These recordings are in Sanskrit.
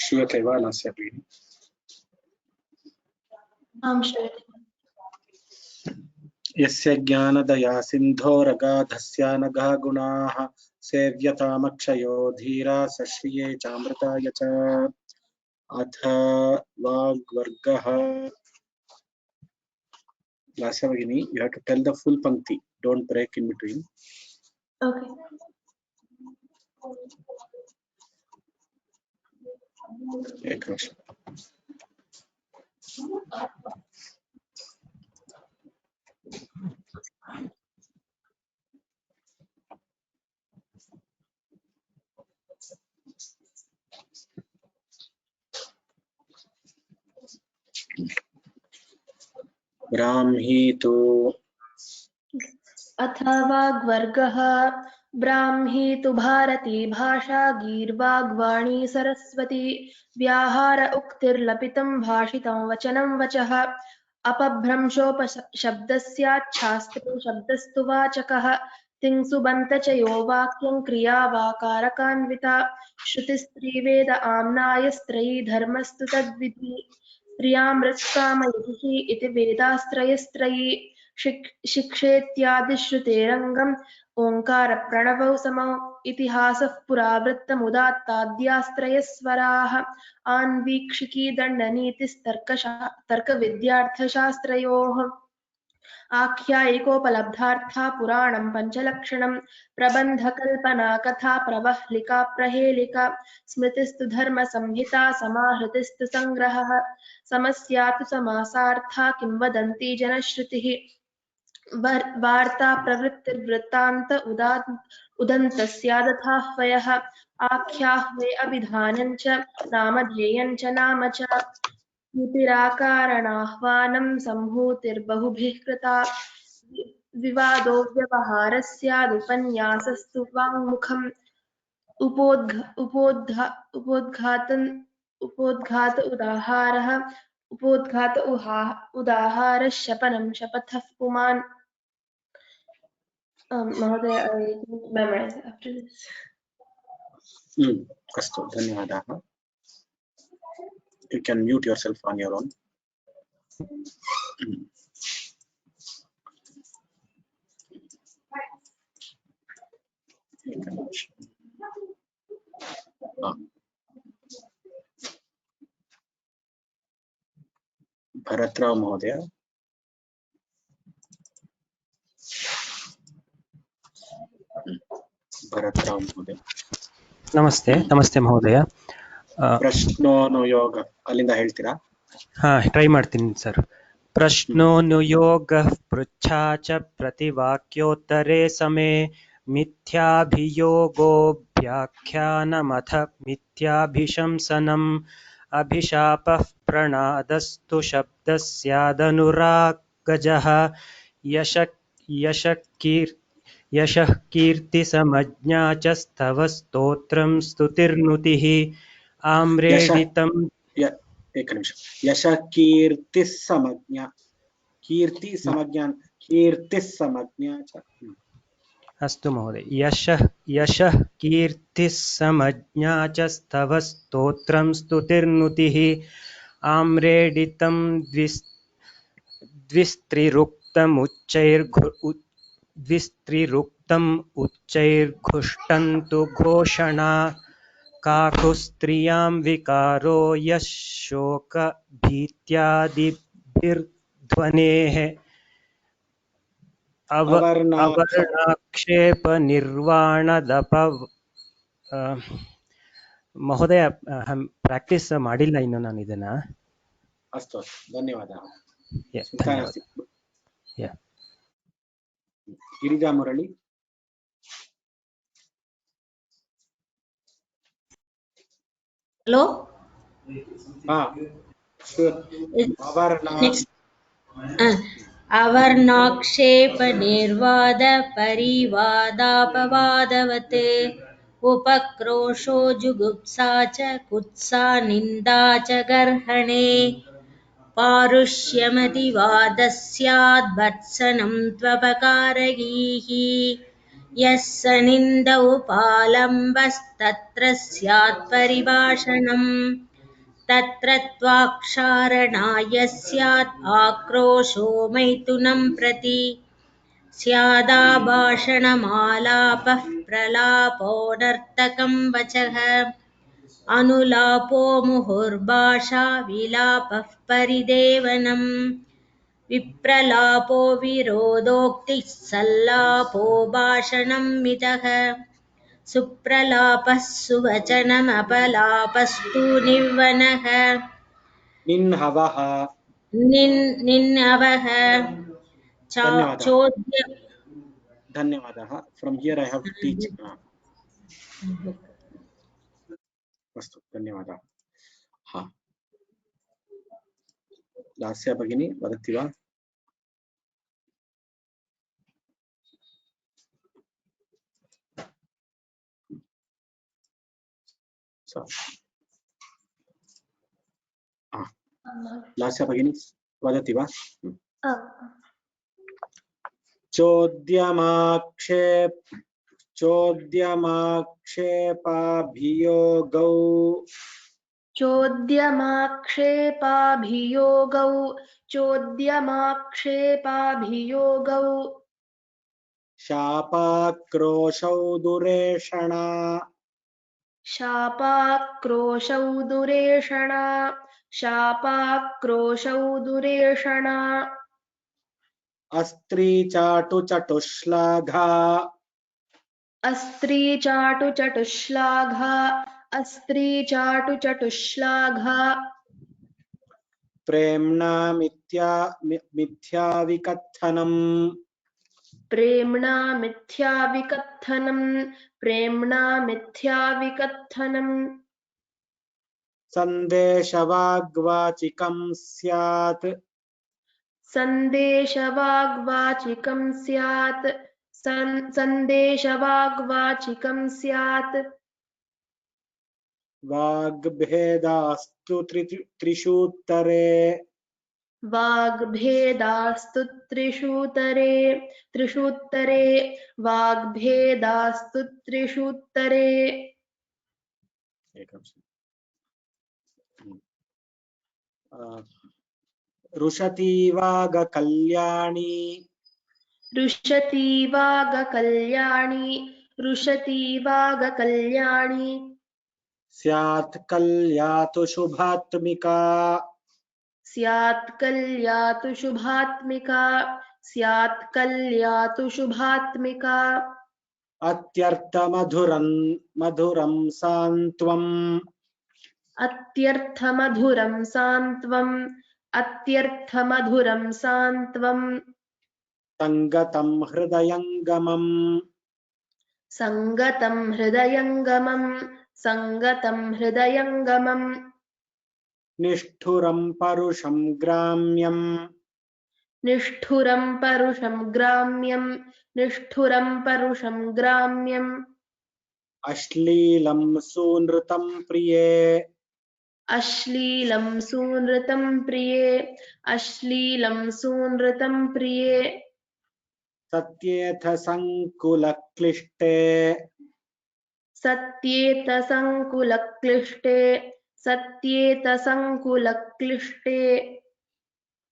श्रूयते वा नास्य भगिनि? आं श्रूयते। यस्य ज्ञानदया सिन्धोरगाधस्यानघा गुणाः सेव्यतामक्षयो धीरा सश्रिये चामृताय च। अथ वाग्वर्गः। Lasya Bhagini, you have to tell the full pankti. Don't break in between. Okay. एक निमिष। ब्राह्मी तु अथवाग्वर्गः ब्राह्मी तु भारती भाषा गीर्वाग्वाणी सरस्वती व्याहार उक्तिर्लपितं भाषितं वचनं वचः अपभ्रंशोपशब्दस्याच्छास्त्रे शब्दस्तु वाचकः तिंसुबन्त च यो वाक्यं क्रिया वाकारकान्विता श्रुतिस्त्रीवेद आम्नायस्त्रयी धर्मस्तु तद्विधि स्त्रियामृत्कामयतिः इति वेदास्त्रयस्त्रयी शिक्षेत्यादिश्रुतेरङ्गम् ओङ्कारप्रणवौ समौ इतिहासः पुरावृत्तमुदात्ताद्यास्त्रयस्वराः आन्वीक्षिकी दण्डनीतिस्तर्कविद्यार्थशास्त्रयोः आख्यायिकोपलब्धार्था पुराणं पञ्चलक्षणं प्रबन्धकल्पना कथा प्रवह्लिका प्रहेलिका स्मृतिस्तु धर्मसंहिता समाहृतिस्तु संग्रहः समस्या तु समासार्था किंवदन्ती जनश्रुतिः वार्ता प्रवृत्तिर्वृत्तान्त उदन्तस्यादथाह्वयः आख्याह्वे अभिधानं च नामधेयं च नाम च युतिराकारणाह्वानं सम्भूतिर्बहुभिः कृता विवादो व्यवहारस्यादुपन्यासस्तु वाङ्मुखम् उपोद्घात उदाहारः शपनं शपथः पुमान्। महोदय, I didn't memorize after this. अस्तु, धन्यवादाः। You can mute yourself on your own. भरतराव महोदय। भरतराव महोदय। नमस्ते। नमस्ते महोदय। प्रश्नोनुयोग अलिंद ಹೇಳ್ತೀರಾ? ट्रೈ ಮಾಡ್ತೀನಿ ಸರ್। प्रश्नोनुयोगः पृच्छा च प्रतिवाक्योत्तरे समे मिथ्याभियोगोऽभ्याख्यानमथ मिथ्याभिशंसनम् अभिशापः प्रणादस्तु शब्दस्यादनुरागजः यशः कीर्तिसमज्ञा च स्तव स्तोत्रं स्तुतिर्नुतिः आम्रेडितं। एक निमिष। यश कीर्तिसमज्ञा च। अस्तु महोदय। यशः कीर्तिसमज्ञा च स्तव स्तोत्रं स्तुतिर्नुतिः आम्रेडितं द्विस्त्रिरुक्तम् उच्चैर्घुष्टन्तु घोषणा काकुस्त्रियां विकारो यः शोकभीत्यादिभिर्ध्वनेः अवर्णाक्षेप निर्वाणदप। महोदय, अहं प्राक्टिस् ಮಾಡಿಲ್ಲ ಇನ್ನು ನಾನು ಇದನ್ನ। अस्तु, धन्यवादः। गिरिजा मुरली। Hello? Sure. Next. अवर्णाक्षेपनिर्वाद परिवादापवादवत् उपक्रोशो जुगुप्सा च कुत्सा निन्दा च गर्हणे पारुष्यमतिवादः स्याद्भर्त्सनं त्वपकारगीः यः स निन्द उपालम्बस्तत्र स्यात् परिभाषणम् तत्र त्वाक्षारणाय स्यात् आक्रोशो मैथुनं प्रति स्यादाभाषणमालापः प्रलापोऽनर्थकं वचः अनुलापो मुहुर्भाषा विलापः परिदेवनम् विप्रलापो विरोधोक्तिः सल्लापो भाषणं मितः सुप्रलापः सुवचनमपलापस्तु निर्वनः निन्हवः निन्नवः धन्यवादः चोद्य धन्यवादः from here I have to teach अस्तु धन्यवादः हा लास्या भगिनी वदति वा लास्या भगिनी वदति वा चोद्यमाक्षेपाभियोगौ चोद्यमाक्षेपाभियोगौ शापाक्रोशौ दुरेषणा शापाक्रोशौ दुरेषणा अस्त्रीचाटुचटुश्लाघा अस्त्रीचाटुचटुश्लाघा प्रेम्णा मिथ्याविकथनम् प्रेम्णा मिथ्याविकथनम् संदेशवाग्वाचिकं स्यात् संदेशवाग्वाचिकं स्यात् वाग्भेदास्तु त्रिषूत्तरे वाग्भेदास्तु त्रिषूत्तरे रुशती वागकल्याणी स्यात् कल्यातु शुभात्मिका अत्यर्थमधुरं सान्त्वम् संगतं हृदयङ्गमम् निष्ठुरं परुषं ग्राम्यम् अश्लीलं सूनृतं प्रिये सत्येथ संकुलक्लिष्टे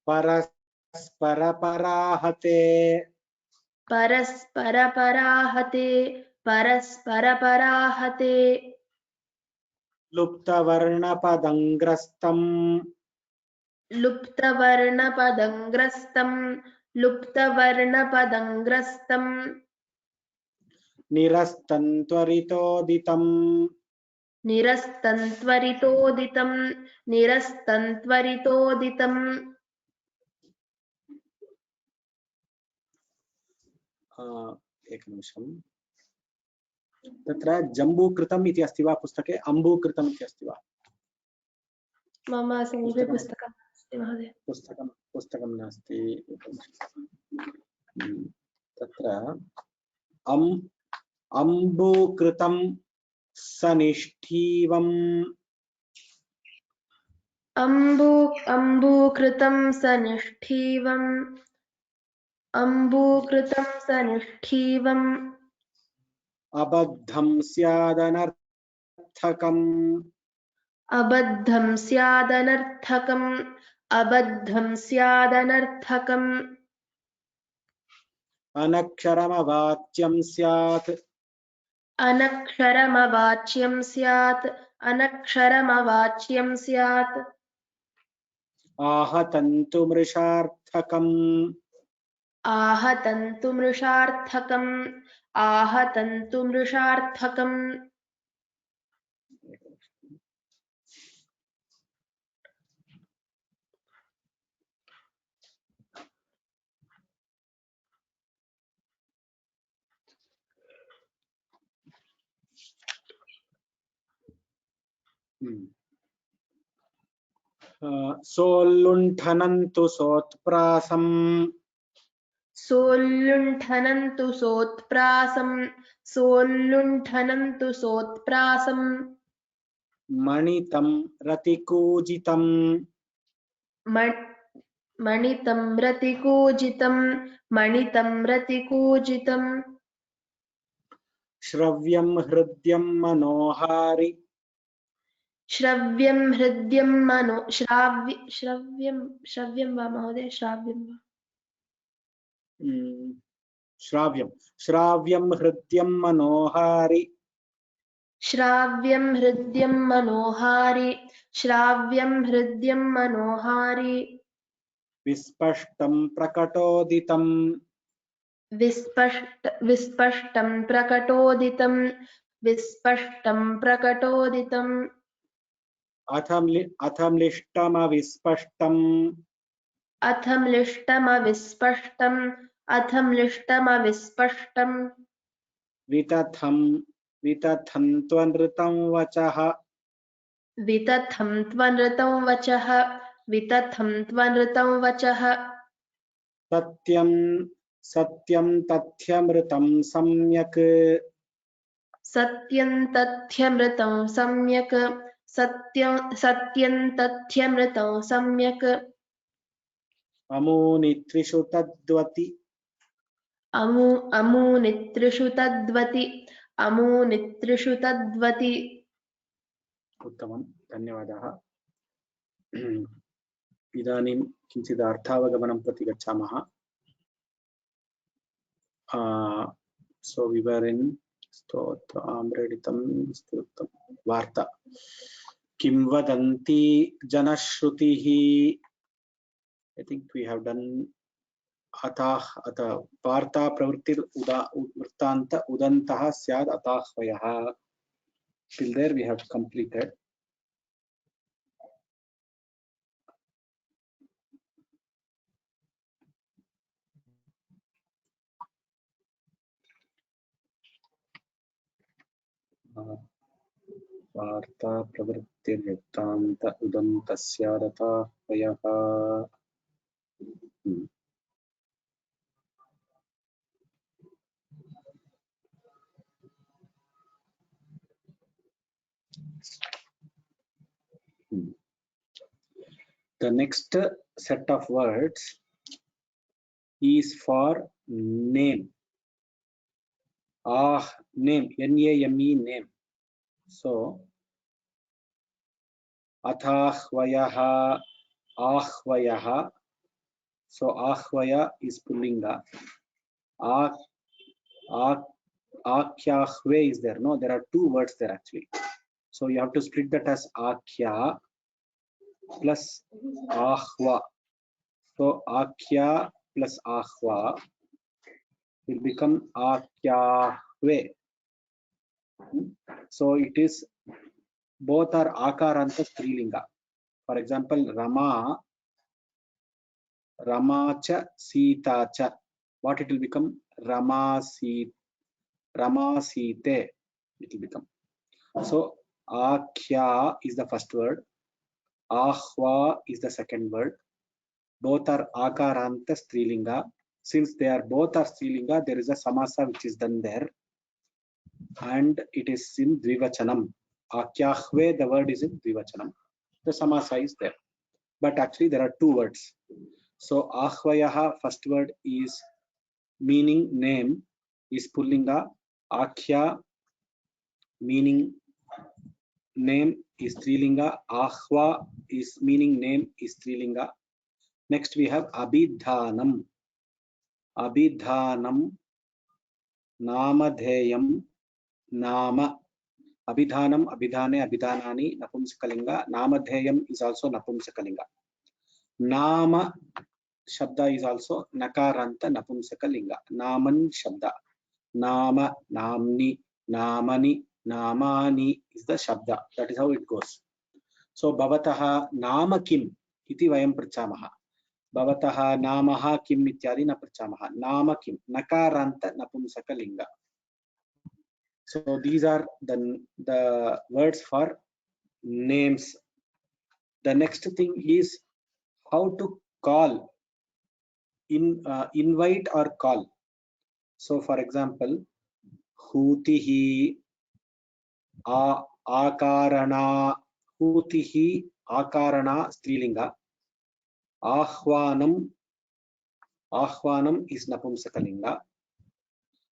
परस्परपराहते लुप्तवर्णपदङ्ग्रस्तम् निरस्तं त्वरितोदितम् एकनिमिषम् तत्र जम्बूकृतम् इति अस्ति वा पुस्तके अम्बूकृतम् इति अस्ति वा मम समीपे पुस्तकम् अस्ति महोदय। पुस्तकं नास्ति। तत्र अम्बुकृतं सनिष्ठीवम् अम्बूकृतं सनिष्ठीवम् अम्बूकृतं सनिष्ठीवम् अबद्धं स्यादनर्थकम् अबद्धं स्यादनर्थकम् अबद्धं स्यादनर्थकम् अनक्षरमवाच्यं स्यात् अनक्षरमवाच्यं स्यात् अनक्षरमवाच्यं स्यात् आहतन्तु मृषार्थकम् आहतन्तु मृषार्थकम् आहतन्तु मृषार्थकम् सोल्लुण्ठनन्तु सोत्प्रासम् सोल्लुण्ठनन्तु सोत्प्रासम् सोल्लुण्ठनन्तु सोत्प्रासम् मणितं रतिकूजितम् मणितं रतिकूजितम् मणितं रतिकूजितम् श्रव्यं हृद्यं मनोहारि श्रव्यं हृद्यं मनो श्राव्यं वा महोदय श्राव्यं हृद्यं मनोहारि श्राव्यं हृद्यं मनोहारि श्राव्यं हृद्यं मनोहारि विस्पष्टं प्रकटोदितं विस्पष्टं प्रकटोदितं विस्पष्टं प्रकटोदितम् अथम्लिष्टमविस्पष्टम् अथम्लिष्टमविस्पष्टम् वितथं त्वनृतं वचः वितथं त्वनृतं वचः सत्यं तथ्यमृतं सम्यक् सत्यं तथ्यमृतं सम्यक् सत्यं तथ्यमृतं सम्यक् अमूनि त्रिषु तद्वति अमूनि त्रिषु तद्वति उत्तमं धन्यवादः इदानीं किञ्चित् अर्थावगमनं प्रति गच्छामः so we were in स्तोत्रमृडितं स्तुतं वार्ता किं वदन्ति जनश्रुतिः I think we have done अतः वार्ता प्रवृत्तिर वृत्तान्त उदन्तः स्याद् अताह्वयः till there we have completed वार्ता प्रवृत्तिर्वृत्तान्त उदन्तस्यादताह्वयः The next set of words is for name. Name, N-A-M-E, name. So, athahvayaha, ahvayaha. So, ahvaya is pullinga. Akhyahve is there. No, there are two words there actually. So, you have to split that as akhya plus ahva. So, akhya plus ahva will become akyahve. So it is both are akaranta strilinga. For example, Rama cha Sita cha. What it will become? Rama Site. It will become. So akhya is the first word. Ahva is the second word. Both are akaranta strilinga. Since they are both are strilinga, there is a samasa which is done there, and it is in dvivachanam. Akyahve, the word is in dvivachanam. The samasa is there, but actually there are two words. So ahvayaha, first word is meaning name, is pullinga. Akhya, meaning name, is strilinga. Ahva is meaning name, is strilinga. Next we have abhidhanam. Abhidhanam, namadheyam, nama. Abhidhanam, abhidhane, abhidhanani, napumsakalinga. Namadheyam is also napumsakalinga. Nama shabda is also nakaranta napumsakalinga. Naman shabda. Nama, namni, namani, namani is the shabda. That is how it goes. So bhavataha nama kim iti vayam prachamaha. Bhavataha namaha kim ityadi na prachamaha. Nama kim, nakaranta napumsakalinga. So these are the words for names. The next thing is how to call, invite or call. So for example, hutihi, akarana, hutihi, akarana, strilinga. Ahvanam, ahvanam is napumsakalinga.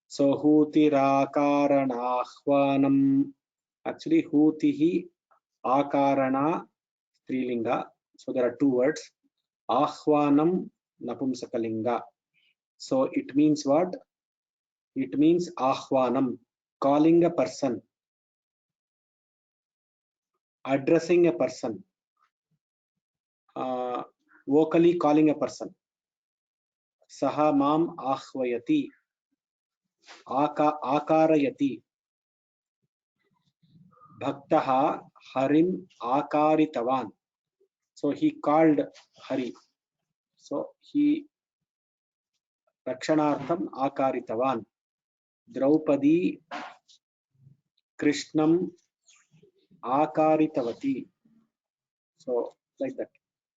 So hutirakarana ahvanam, actually hutihi, akarana, strilinga. So there are two words. Ahvanam, napumsakalinga. So it means what? It means ahvanam, calling a person, addressing a person, vocally calling a person. Saha mam ahvayati, akarayati. Bhaktaha harim akaritavan. So he called Hari. So he rakshanartham akaritavan. Draupadi Krishnam akaritavati. So like that.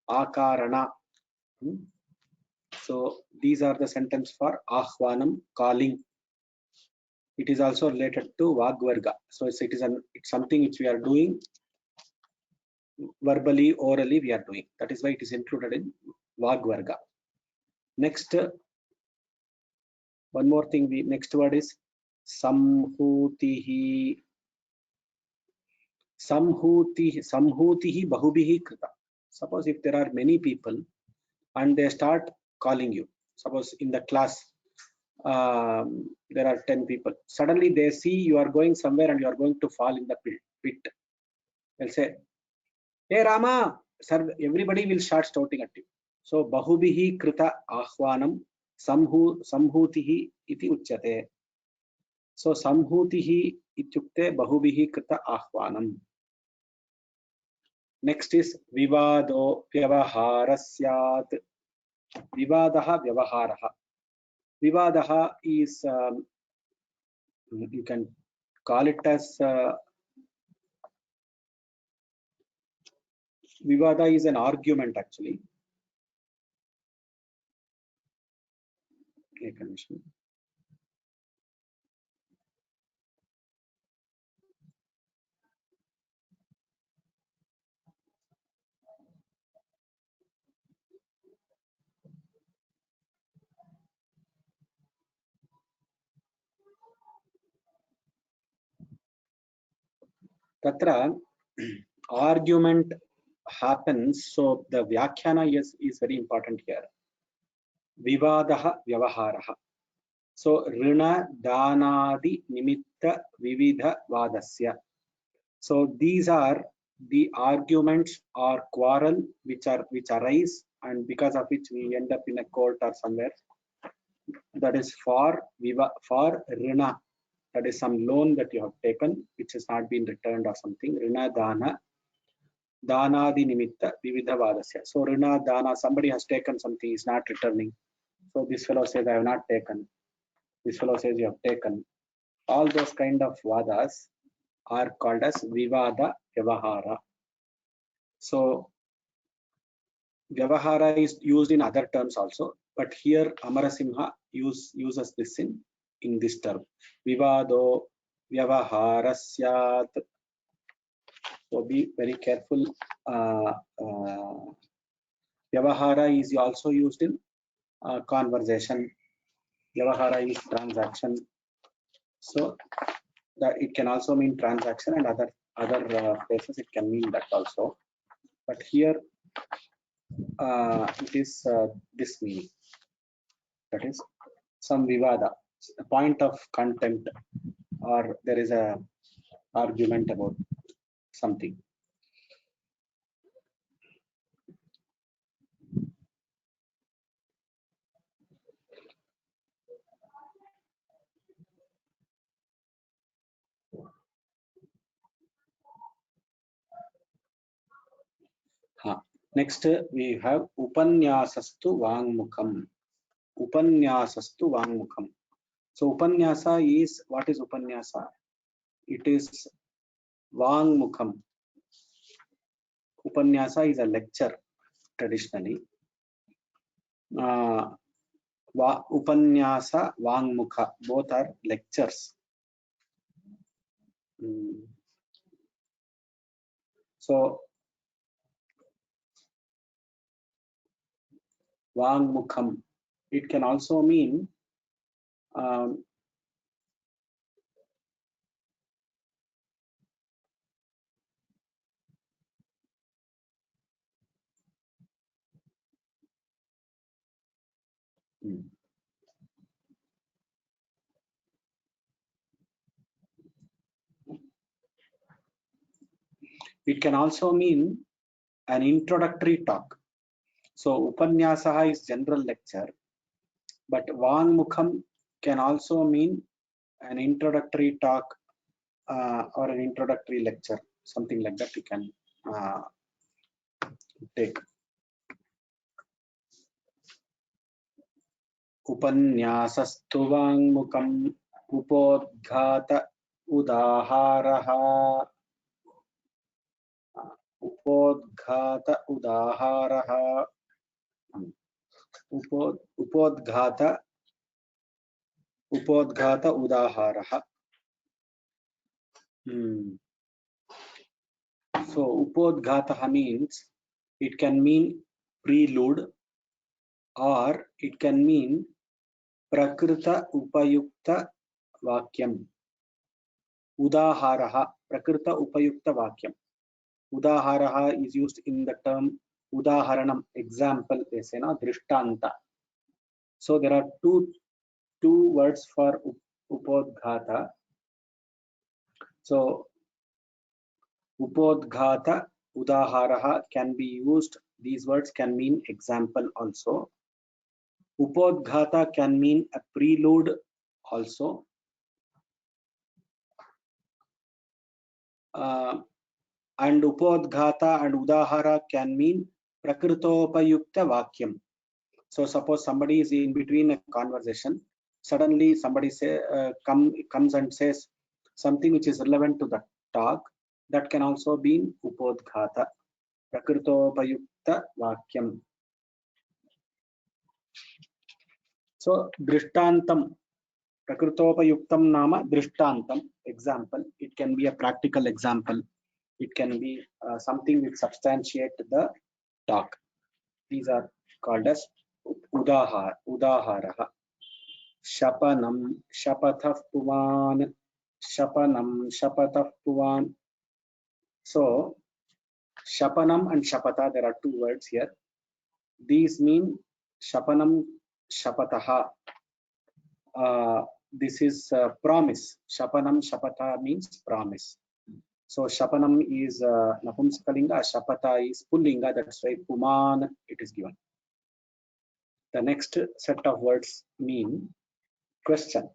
Akarana. So these are the sentence for ahvanam, calling. It is also related to vagvarga. So it's something which we are doing verbally, orally we are doing. That is why it is included in vagvarga. Next, one more thing. Next word is samhutihi. Samhutihi bahubihi krita. Suppose if there are many people and they start calling you. Suppose in the class there are 10 people. Suddenly they see you are going somewhere and you are going to fall in the pit. They'll say, "Hey Rama," sir, everybody will start shouting at you. So bahubihi krita ahvanam samhutihi iti uchyate. So samhutihi ityukte bahubihi krita ahvanam. Next is vivado vyavaharasyat. Vivadaha vyavaharaha. Vivadaha is you can call it as Vivada is an argument actually. Tatra argument happens, so the vyakhyana is very important here. Vivadaha vyavaharaha. So rina danadi nimitta vividha vadasya. So these are the arguments or quarrel which arise, and because of which we end up in a court or somewhere. That is for rina. That is some loan that you have taken which has not been returned or something. Rina dana danadi nimitta vividha vadasya. So rina dana, somebody has taken something, is not returning. So this fellow says, I have not taken. This fellow says, you have taken. All those kind of vadas are called as vivada vyavahara. So Vyavahara is used in other terms also, but here Amarasimha uses this in this term. Vivado vyavaharasyat. So be very careful. Vyavahara is also used in conversation. Vyavahara is transaction. So that it can also mean transaction, and other places it can mean that also. But here it is this meaning. That is some vivada, a point of contempt, or there is a argument about something. Next we have upanyasastu vangmukham. Upanyasastu vangmukham. So upanyasa is, what is upanyasa? It is vangmukham. Upanyasa is a lecture traditionally. Upanyasa, vangmukha, both are lectures. So vangmukham, it can also mean it can also mean an introductory talk. So upanyasa is general lecture, but vangmukham can also mean an introductory talk or an introductory lecture, something like that you can take. Upanyasastu vangmukham upodghata udaharaha. Upodghata udaharaha. Upodghata udaharaha. So upodghata means, it can mean prelude, or it can mean prakrita upayukta vakyam. Udaharaha, prakrita upayukta vakyam. Udaharaha is used in the term udaharanam, example, they say na, drishtanta. So there are two words for upodghata. So upodghata udaharaha can be used, these words can mean example also. Upodghata can mean a prelude also. And upodghata and udahara can mean prakritopayukta vakyam. So suppose somebody is in between a conversation, suddenly somebody comes and says something which is relevant to the talk, that can also be upodghata, prakritopayukta vakyam. So drishtantam, prakritopayuktam nama drishtantam, example. It can be a practical example. It can be something which substantiate the talk. These are called as udaharaha. Shapanam shapatah puvan. Shapanam shapatah puvan. So shapanam and shapata, there are two words here. These mean shapanam shapataha. This is promise. Shapanam shapata means promise. So shapanam is napumsakalinga, shapata is pullinga, that's why puman it is given. The next set of words mean question.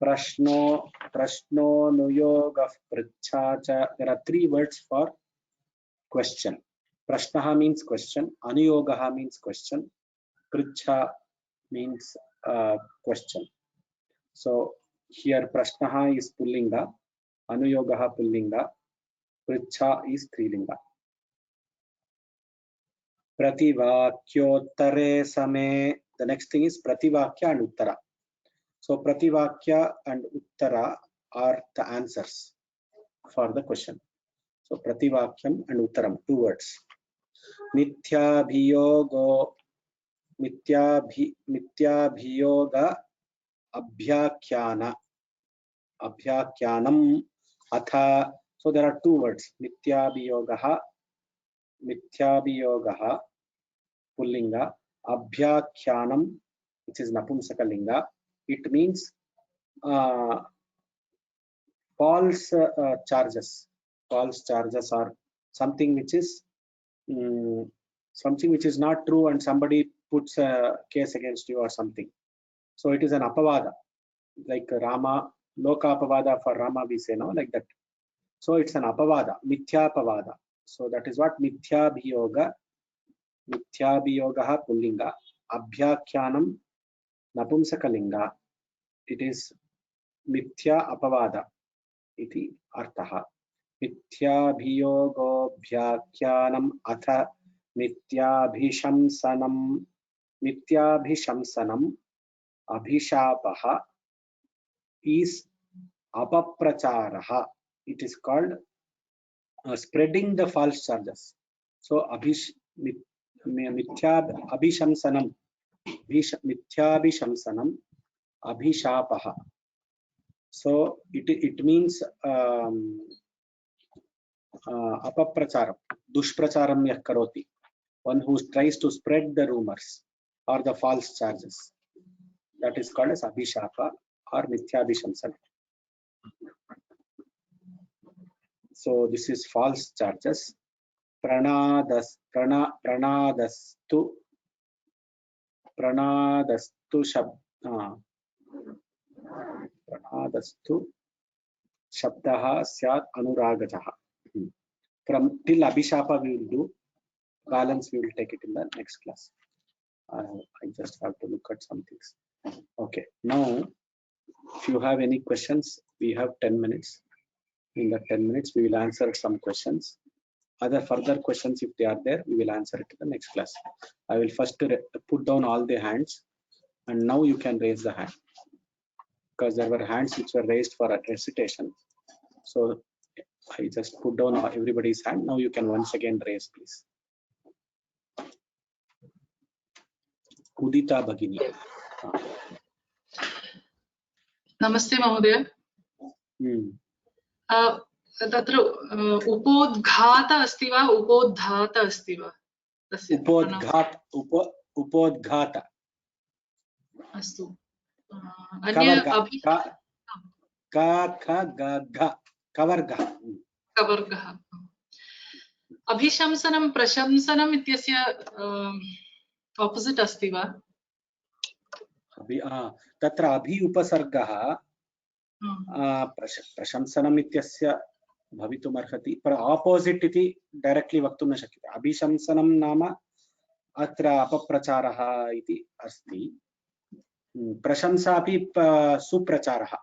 Prashno nuyogah prichhacha. There are three words for question. Prashnaha means question, anuyogaha means question, prichha means question. So here prashnaha is pullinga, anuyogaha pullinga, prichha is strilinga. Prativakyottare same. The next thing is Prativakya and Uttara. So Prativakya and Uttara are the answers for the question. So Prativakyam and Uttaram, 2 words. Mithyabhiyoga abhyakyana. Abhyakyanam atha. So there are 2 words. Mithyabhiyogaha pullinga. Abhyakyanam, which is napumsakalinga. It means false charges. False charges are something which is not true, and somebody puts a case against you or something. So it is an apavada, like Rama, Loka apavada for Rama we say, no, like that. So it's an apavada, mithyapavada. So that is what mithyabhiyogaha pullinga, abhyakyanam napumsakalinga. It is mithya apavada iti arthaha. Mithyabhiyogobhyakyanam atha mityabhishamsanam. Mityabhishamsanam abhishapaha is apapracharaha. It is called spreading the false charges. So mithyabhishamsanam abhishapaha. So it means apapracharam, dushpracharam yah karoti, one who tries to spread the rumors or the false charges. That is called as abhishapa or mithyabhishamsana. So this is false charges. Pranadastu shabdaha syat anuragajaha. From till abhishapa we will do. Balance we will take it in the next class. I just have to look at some things. Okay, now if you have any questions, we have 10 minutes. In the 10 minutes, we will answer some questions. Other further questions, if they are there, we will answer it in the next class. I will first put down all the hands, and now you can raise the hand, because there were hands which were raised for a recitation. So I just put down everybody's hand. Now you can once again raise, please. Udita Bhagini. Namaste Mahodaya. तत्र उपोद्घात अस्ति वा उपोद्घात अस्ति वा? उपोद्घात अस्तु। अन्य कवर्गः। अभिशंसनं प्रशंसनम् इत्यस्य ऑपोजिट अस्ति वा? तत्र अभि उपसर्गः प्रशंसनम् इत्यस्य भवितुमर्हति, पर ऑपोजिट इति डायरेक्टली वक्तुं न शक्यते। अभिशंसनं नाम अत्र अपप्रचारः इति अस्ति, प्रशंसा अपि सुप्रचारः,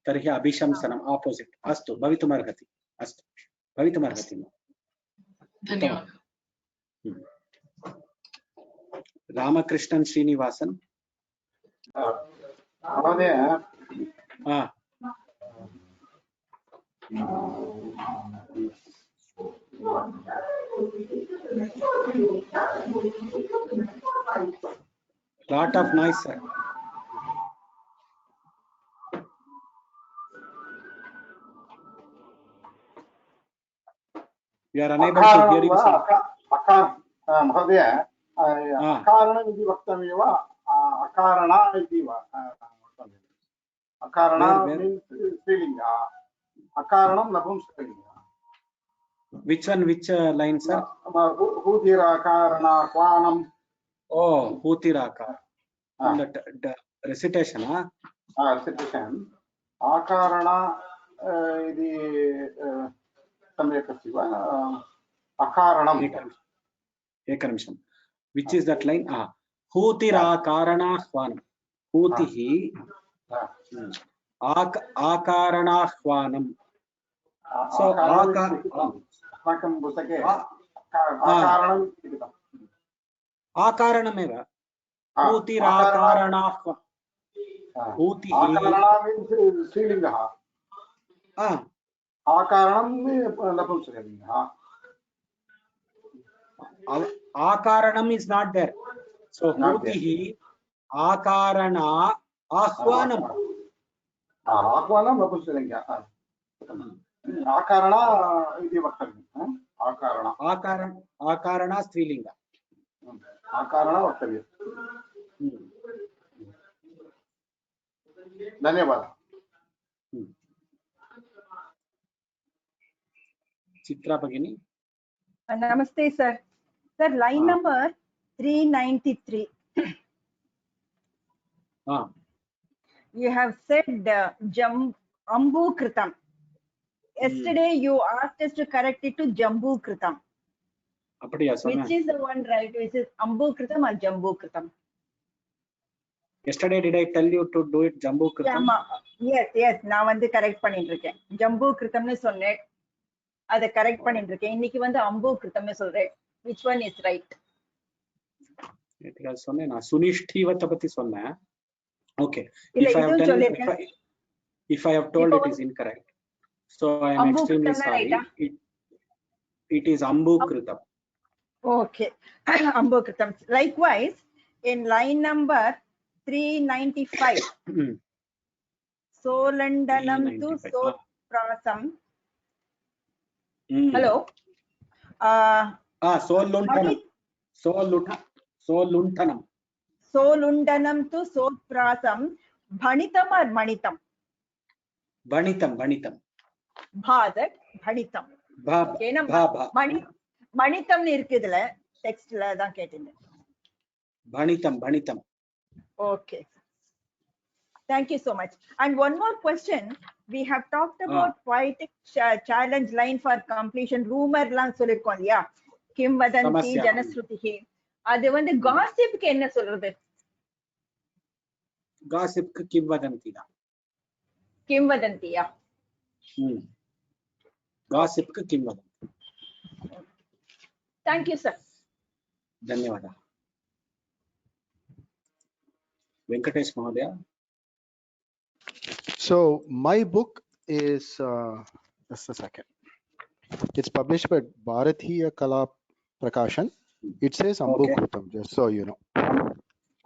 तर्हि अभिशंसनम् ऑपोजिट अस्तु भवितुमर्हति। अस्तु भवितुमर्हति। धन्यवादः। रामकृष्णन् श्रीनिवासन् महोदय, lot of noise, sir. We are unable to hear you, sir. महोदय, अकारणम् इति वक्तव्यं वा अकारण इति वा वक्तव्यम्? अकारण means स्त्रीलिङ्ग, अकारणं नपुंसकलिङ्ग. Which one, which line, sir? हूतिराकारणक्वानं. Oh, hutirakar. The recitation, huh? Recitation. आकारण इति सम्यक् अस्ति वा? अकारणम्. एकनिमिषम्. Which is that line? हूतिराकारणह्वानं. हूतिः आकारणह्वानं. So अस्माकं पुस्तके आकारणम् इति लिखितम्. आकारणमेव ऊतिराकारणाह्व ऊतिः आकारणा मीन्स् स्त्रीलिङ्गः आकारणं नपुंसकलिङ्गः आकारणम् is not there, so ऊतिः आकारणा आह्वानम् आह्वानं नपुंसकलिङ्गः आकारणा इति वक्तव्यम् आकारणा स्त्रीलिङ्ग आकारणा वक्तव्यम् धन्यवादः चित्रा भगिनी Namaste, sir. Sir, line number 393. You have said Jambu Kritam. Yesterday you asked us to correct it to Jambu Kritam. Which is the one right? Which is Ambu Kritam or Jambu Kritam? Yesterday did I tell you to do it Jambu Kritam? Yes. நான் வந்து correct பண்ணிட்டு இருக்கேன். Jambu Kritamனு சொன்னேன். அதை கரெக்ட் பண்ணிட்டு இருக்கேன். இன்னைக்கு வந்து அம்பு கிருத்தம்னு சொல்றேன். Which one is right? இதுக்கு சொன்னேன் நான் சுனிஷ்டிவத்தை பத்தி சொன்னேன். Okay. If I have told it is incorrect, so I am extremely sorry. It is Ambu Kritam. Okay. Ambu Kritam. Likewise, in line number 395, Solandanam to Soprasam. Hello. Solundanam to Soprasam. Bhanitam or Manitam? Bhanitam. Bhadat Bhanitam. Manitam இருக்குதுல டெக்ஸ்ட்ல தான் கேட்டிருந்தேன். Bhanitam. Okay. Thank you so much. And one more question. We have talked about poetic challenge line for completion. Rumor லாம் சொல்லிருக்கோம் இல்லையா? கிம் வதந்தி ஜனஸ்ருதிஹி. அது வந்து gossipக்கு என்ன சொல்றது? Gossipக்கு கிம் வதந்தி தான். கிம் வதந்தியா? Gossipக்கு கிம் வதந்தி. Thank you, sir. धन्यवाद. Venkatesh Mahodaya. So my book is just a second. It's published by Bharatiya Kala Prakashan. It says Ambu Kritam, just so you know.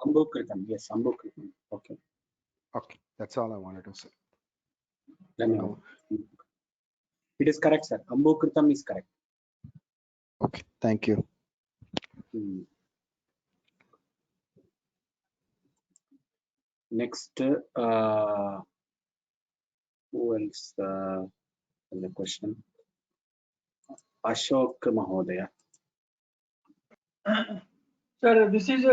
Ambu Kritam, yes, Ambu Kritam. Okay, that's all I wanted to say. Dhanyawad. It is correct, sir. Ambu Kritam is correct. Okay, thank you. Next, who else? The question. Ashok Mahodaya. Sir, this is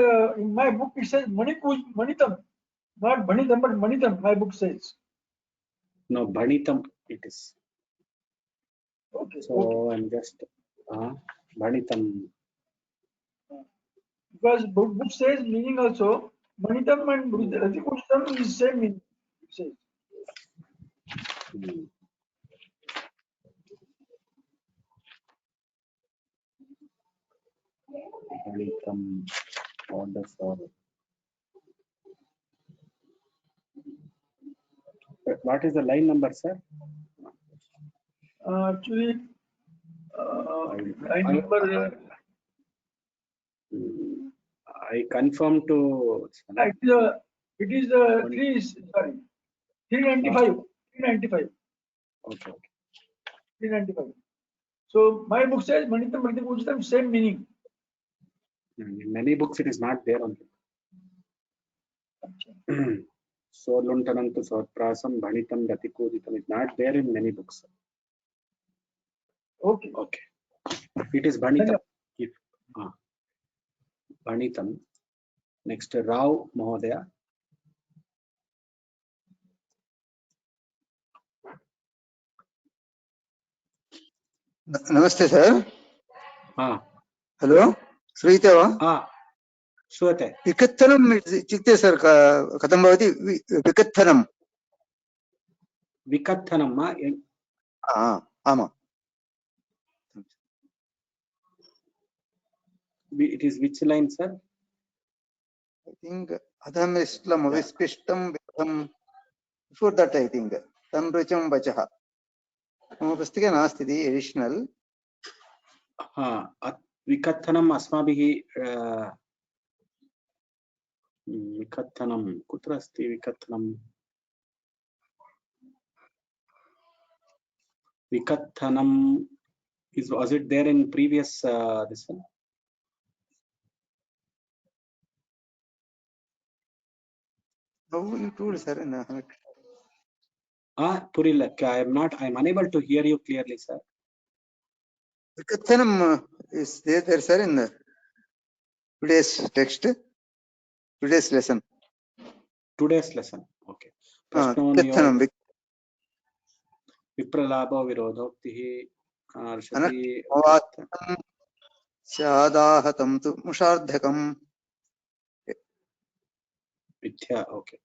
in my book. It says Manitam, not Bhanitam, but Manitam. My book says. No, Bhanitam. It is. Okay. So I'm just Bhanitam. Because book says meaning also. Manitam and Ratikushtam is same meaning. It says. Bhanitam. Wonderful. What is the line number, sir? Actually, line number. I confirm to. It is 395. 395. Okay. 395. So my book says Manitam Ratikushtam same meaning. In many books it is not there only. Soluntanam to Soprasam Bhanitam Ratikuditam is not there in many books. Okay. It is Bhanitam. Bhanitam. Next, Rao Mahodaya. Namaste, sir. Hello. श्रूयते वा? श्रूयते. विकत्थनम् इत्युक्ते सर् कथं भवति? विकत्थनं. विकत्थनम्. आमां. It is which line, sir? I think Adham Islam Vispishtam Vidham. Before that, I think Tamrucham Vachaha. मम पुस्तके नास्ति इति एडिशनल विकथनम् अस्माभिः विकथनं कुत्र अस्ति विकथनं विकथनं was it there in previous this one? No, you told, sir. Purilla, I'm unable to hear you clearly, sir. Vikathanam is there, sir, in the today's text, today's lesson. Today's lesson, okay. Vikathanam. Vipralabho virodhoktihi arshati Shadahatam tu mushardhakam. Mithya, okay.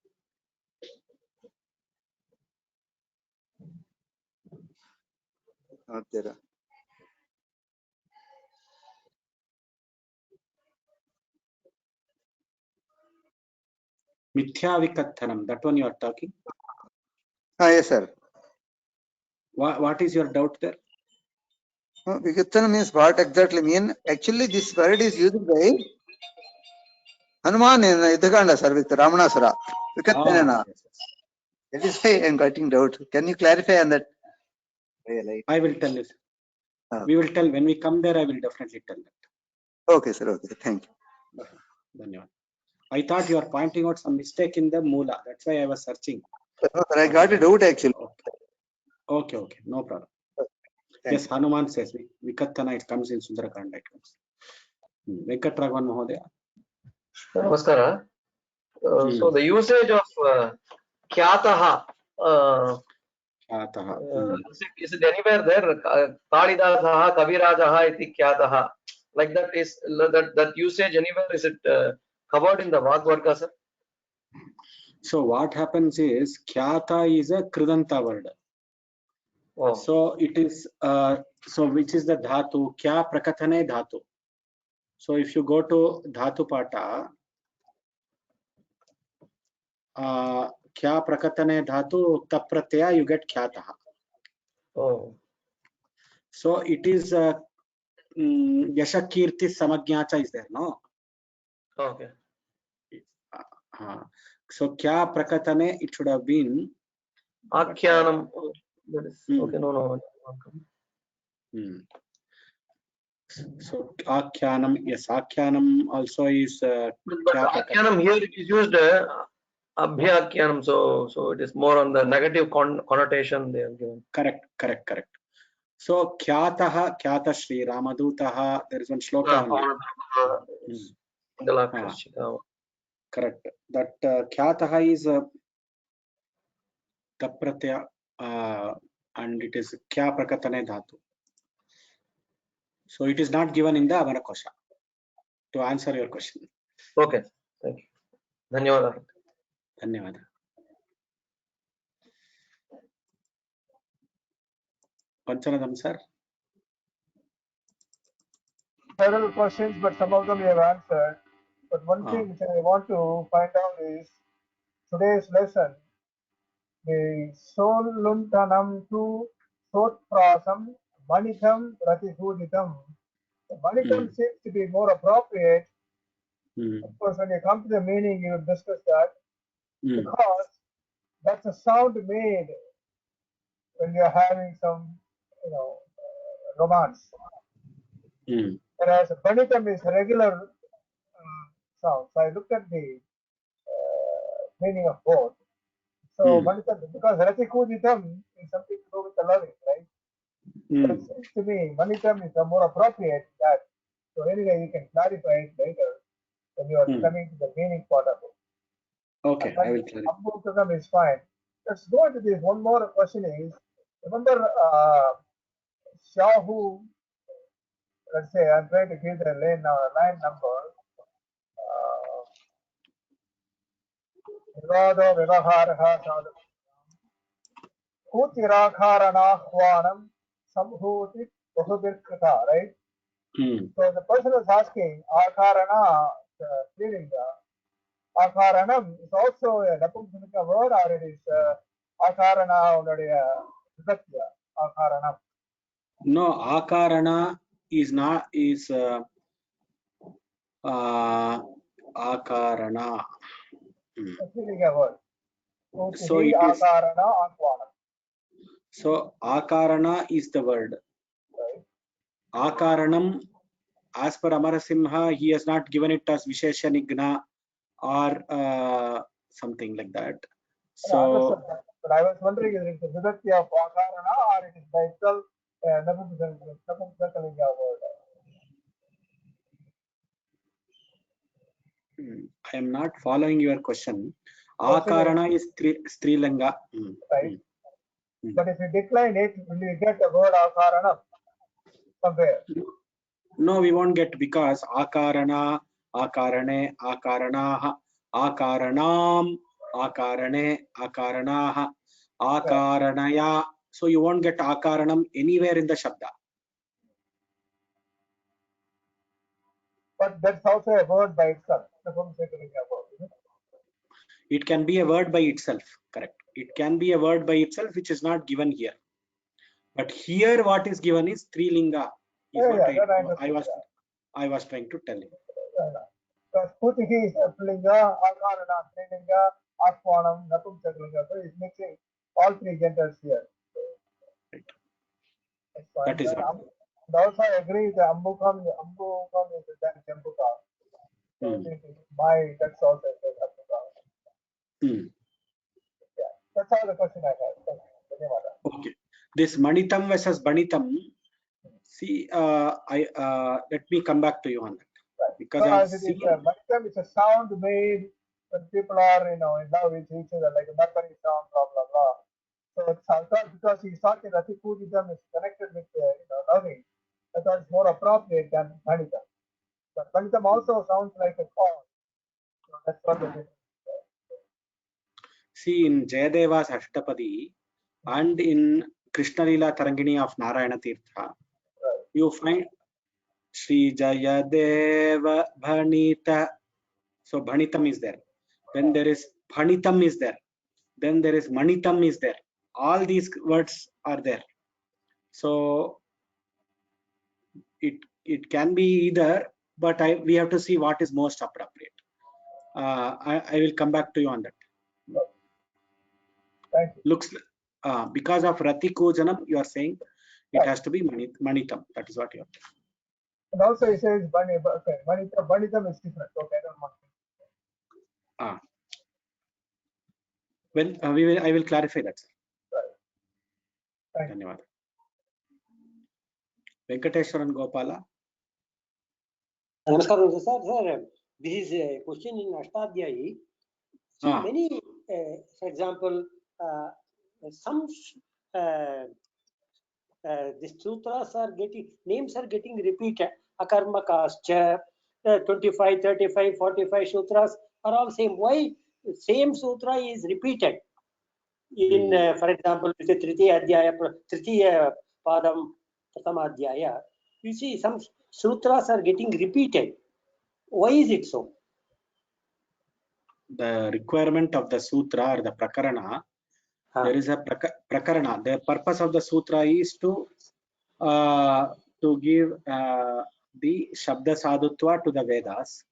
Not there. Mithya vikathanam, that one you are talking? Yes, sir. What is your doubt there? Vikathanam means what exactly mean? Actually, this word is used by Hanuman in Yuddhakanda, sir, with Ramanasura. Vikathanana. Yes. That is why I am getting doubt. Can you clarify on that? I will tell you. We will tell when we come there. I will definitely tell that. Okay, sir. Okay, thank you. Dhanyavad. I thought you are pointing out some mistake in the Moola. That's why I was searching. No, sir, I got a doubt actually. Okay, no problem. Yes, Hanuman says Vikathana, it comes in Sundarakanda. It comes. Venkatraghavan Mahodaya. Namaskara. So the usage of Khyataha. Is it anywhere there? Kalidasaha, Kavirajaha, iti Khyataha. Like that is that usage anywhere? Is it covered in the Vagvarga, sir? So what happens is Khyata is a Kridanta word. Oh. So it is so which is the dhatu? Kya prakathane dhatu. So if you go to dhatu pata, kya prakatane dhatu tapratyaya, you get khyataha. Oh. So it is yashakirti samagyacha is there, no? Okay. So kya prakatane, it should have been Akhyanam. That is okay. No. So Akhyanam, yes, Akhyanam also is. But Akhyanam here it is used Abhyakhyanam, so it is more on the negative connotation they have given. Correct. So Khyataha, Khyata Shri Ramadutaha, there is one shloka. Correct. That Khyataha is Tapratya and it is Kya Prakatane Dhatu. So it is not given in the Avanakosha. To answer your question. Okay, thank you. Dhanyawada. Panchanadam sir. Several questions, but some of them you have answered. But one thing which I want to find out is today's lesson. The Soluntanam tu Sotprasam Manitam Ratihunitam. Manitam seems to be more appropriate. Of course, when you come to the meaning, you will discuss that. Because that's a sound made when you are having some, romance. Whereas Manitam is regular sound. So I looked at the meaning of both. So Manitam, because Ratikuditam is something to do with the loving, right? So it seems to me Manitam is the more appropriate that. So anyway, you can clarify it later when you are coming to the meaning part of it. Okay, I will clarify. Ambukakam is fine. Let's go into this. One more question is, remember Shahu, let's say I'm trying to give the line number. Vivado Vivaharaha Sadhu. Kutirakharanahwanam Samhuti Bahubirkrita, right? So the person was asking, Akarana, Strilinga, Akaranam is also a Napumsaka word or it is Akarana already Vibhakya, Akaranam. No, akarana is not akarana. Strilinga word. So it is. Akarana, Akvanam. So akarana is the word. Akaranam, as per Amarasimha, he has not given it as Visheshanigna or something like that. So, but I was wondering if it's a Vibhakti of Akarana or it is by itself Napumsaka word. I am not following your question. Akarana is Strilanga. Right. But if you decline it, will you get the word Akarana somewhere? No, we won't get, because Akarana, Akarane, Akaranaha, Akaranam, Akarane, Akaranaha, Akaranaya. So you won't get Akaranam anywhere in the Shabda. But that's also a word by itself. It can be a word by itself, correct. It can be a word by itself which is not given here. But here what is given is Trilinga. Is what I was trying to tell you. Because Putihi is Pulinga, Akarana, Strilinga, Akvanam, Napumsakalinga. So he's mixing all three genders here. Right. That is right. And also I agree the Ambukam is the Jambuka. So that's also Ambuka. Yeah, that's all the question I have. Okay. This Manitam versus Banitam. See, let me come back to you on that. Right. Because so I've seen Manitam is a sound made when people are, in love with each other, like a Mercury sound, blah blah blah. So it's because he's talking Rati Pujitam is connected with loving. I thought it's more appropriate than Manitam. But Manitam also sounds like a song. So that's what it is. See, in Jayadeva's Ashtapadi and in Krishna Lila Tarangini of Narayana Tirtha, you find Sri Jayadeva Bhanita. So Bhanitam is there. Then there is Bhanitam is there. Then there is Manitam is there. All these words are there. So it can be either, but we have to see what is most appropriate. I will come back to you on that. Thank you. Looks because of Rati Kojanam, you are saying it has to be Manitam. That is what you are saying. And also he says Banitam is different. Okay, I don't want. Well, I will clarify that. Right. Dhanyawad. Venkateshwaran Gopala. Namaskaram, sir. Sir, this is a question in Ashtadhyayi. Many, for example, some the sutras are names are getting repeated. Akarmakascha, 25, 35, 45 sutras are all same. Why same sutra is repeated? In, for example, the Tritiya Padam Prathama Adhyaya, you see some sutras are getting repeated. Why is it so? The requirement of the sutra or the prakarana, there is a prakarana. The purpose of the sutra is to give the Shabda Sadhutva to the Vedas.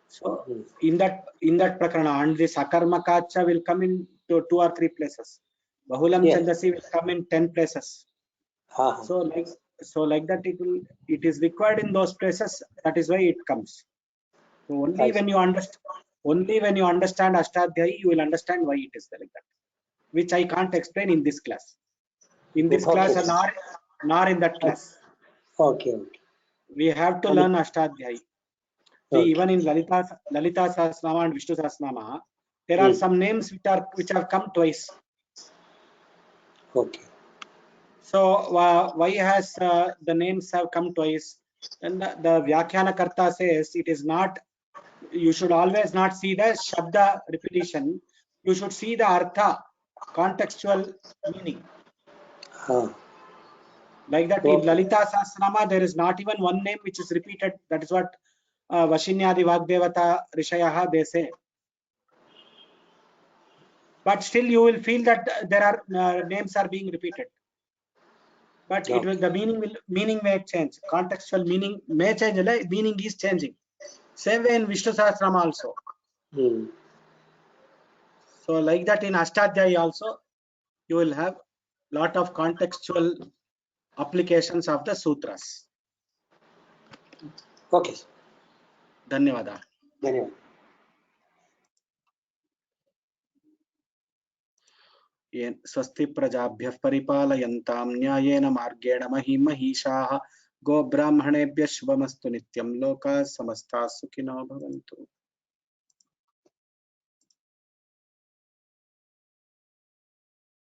So in that prakarana, and this Akarmakacha will come in to 2 or 3 places. Bahulam Chandasi will come in 10 places. So like that it is required in those places. That is why it comes. So only when you understand Ashtadhyayi, you will understand why it is there like that, which I can't explain in this class. In this class, nor in that class. Okay. We have to learn Ashtadhyayi. See, even in Lalita Sahasranama and Vishnu Sahasranama, there are some names which have come twice. Okay. So why has the names have come twice? And the Vyakhyana Karta says it is not. You should always not see the Shabda repetition. You should see the Artha, contextual meaning. Like that in Lalita Sahasranama, there is not even one name which is repeated. That is what Vashinyadi Vagdevata Rishayaha they say. But still you will feel that there are names are being repeated. But it will, the meaning may change. Contextual meaning may change. Meaning is changing. Same way in Vishnu Sahasranama also. So like that in Ashtadhyayi also, you will have lot of contextual applications of the sutras. Okay. Dhanyavada. Dhanyawad. स्वस्ति प्रजाभ्यः परिपालयन्तां न्यायेन मार्गेण महिषाः गोब्राह्मणेभ्यः शुभमस्तु नित्यं लोकाः समस्ताः सुखिनो भवन्तु।